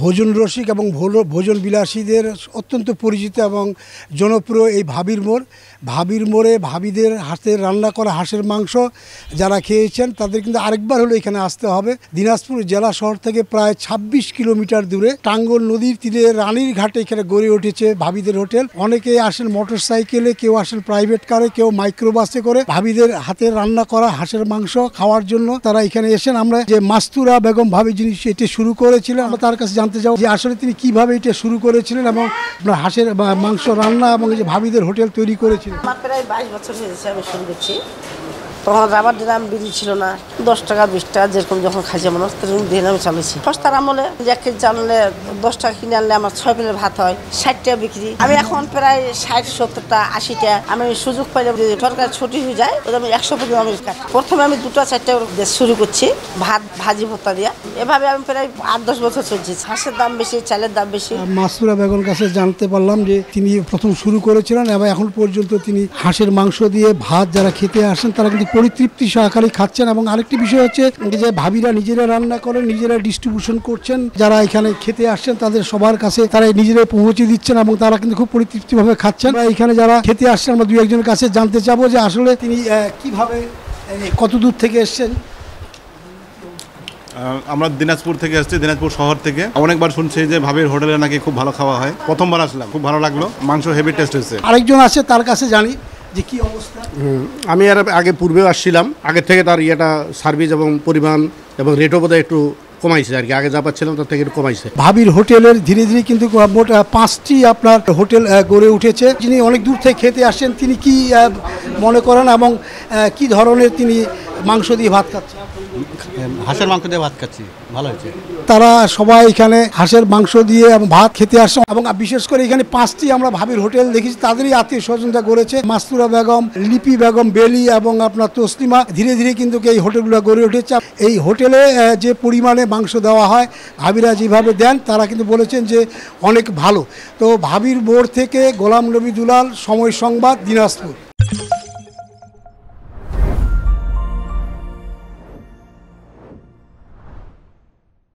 ভোজন রসিক এবং ভোজন বিলাসীদের অত্যন্ত পরিচিত এবং জনপ্রিয় এই ভাবির মোড়ে ভাবিদের হাতের রান্না করা হাঁসের মাংস যারা খেয়েছেন তাদের কিন্তু আরেকবার হলো এখানে আসতে হবে। দিনাজপুর জেলা শহর থেকে প্রায় ২৬ কিলোমিটার দূরে টাঙ্গল নদীর তীরে রানীর ঘাটে এখানে গড়ে উঠেছে ভাবিদের হোটেল। অনেকে আসেন মোটর সাইকেলে, কেউ আসেন প্রাইভেট কারে, কেউ মাইক্রোবাসে করে ভাবিদের হাতের রান্না করা হাঁসের মাংস খাওয়ার জন্য তারা এখানে এসেন। আমরা যে মাস্তুরা বেগম ভাবি যিনি এটি শুরু করেছিলেন, আমরা তার কাছে জানতে চাও যে আসলে তিনি কিভাবে এটা শুরু করেছিলেন এবং আপনার হাঁসের মাংস রান্না এবং যে ভাবিদের হোটেল তৈরি করেছিলেন। আমার প্রায় 22 বছর হয়েছে আমি শুরু করছি। তখন রাবার ড্রাম বিড়ি ছিল না, 10 টাকা 20 টাকা যেরকম যখন খাইছে মানুষ তখন দিন আমি চালিয়েছি। সস্তার আমলে 1 কেজি চাল আনলে 10 টাকা কিনে আনলে আমার 6 প্লেট ভাত হয়, 60 টাকা বিক্রি। আমি এখন প্রায় 60-70টা 80টা আমি সুযোগ পাইলে সরকার ছুটি হয়ে যায় আমি 100 প্লেট আমি কাটি। প্রথমে আমি 2টা-4টা শুরু করছি ভাত ভাজি ভর্তা দিয়া। এভাবে আমি প্রায় 8-10 বছর চলছি। হাঁসের দাম বেশি, চালের দাম বেশি। মাসুরা বেগম কাছে জানতে পারলাম যে তিনি প্রথম শুরু করেছিলেন এবং এখন পর্যন্ত তিনি হাঁসের মাংস দিয়ে ভাত যারা খেতে আসেন তারা কিন্তু পরিতৃপ্তি সহকারে খাচ্ছেন। এবং আরেকটি বিষয় হচ্ছে যে ভাবিরা নিজেরা রান্না করেন, নিজেরা ডিস্ট্রিবিউশন করছেন, যারা এখানে খেতে আসছেন তাদের সবার কাছে তারা নিজেরাই পৌঁছে দিচ্ছেন এবং তারা কিন্তু খুব পরিতৃপ্তিভাবে খাচ্ছেন। এখানে যারা খেতে আসছেন আমরা 2-1জনের কাছে জানতে চাবো যে আসলে তিনি কিভাবে কত দূর থেকে এসছেন। আমরা দিনাজপুর থেকে আসছি, দিনাজপুর শহর থেকে। অনেকবার শুনছি যে ভাবির হোটেলে নাকি খুব ভালো খাওয়া হয়। প্রথমবার আসলাম, খুব ভালো লাগলো, মাংস হেভি টেস্ট হয়েছে। আরেকজন আছে তার কাছে জানি যে কি অবস্থা। আমি এর আগে পূর্বেও আসছিলাম, আগের থেকে তার সার্ভিস এবং পরিমাণ এবং রেটও বোধহয় একটু কমাইছে আর কি। আগে যা পাচ্ছিলাম তার থেকে একটু কমাইছে। ভাবির হোটেলের ধীরে ধীরে কিন্তু মোট 5টি আপনার হোটেল গড়ে উঠেছে। যিনি অনেক দূর থেকে খেতে আসেন তিনি কি মনে করেন এবং কি ধরনের তিনি মাংস দিয়ে ভাত খাচ্ছেন? হাঁসের মাংস দিয়ে ভাত খাচ্ছি, ভালো হয়েছে। তারা সবাই এখানে হাঁসের মাংস দিয়ে ভাত খেতে আসে এবং বিশেষ করে এখানে 5টি আমরা ভাবির হোটেল দেখেছি, তাদেরই আত্মীয় স্বজনরা গড়েছে। মাস্তুরা বেগম, লিপি বেগম, বেলি এবং আপনার তসলিমা। ধীরে ধীরে কিন্তু এই হোটেলগুলো গড়ে উঠেছে। এই হোটেলে যে পরিমাণে মাংস দেওয়া হয়, ভাবিরা যেভাবে দেন তারা কিন্তু বলেছেন যে অনেক ভালো। তো ভাবির মোড় থেকে গোলাম নবী দুলাল, সময় সংবাদ, দিনাজপুর।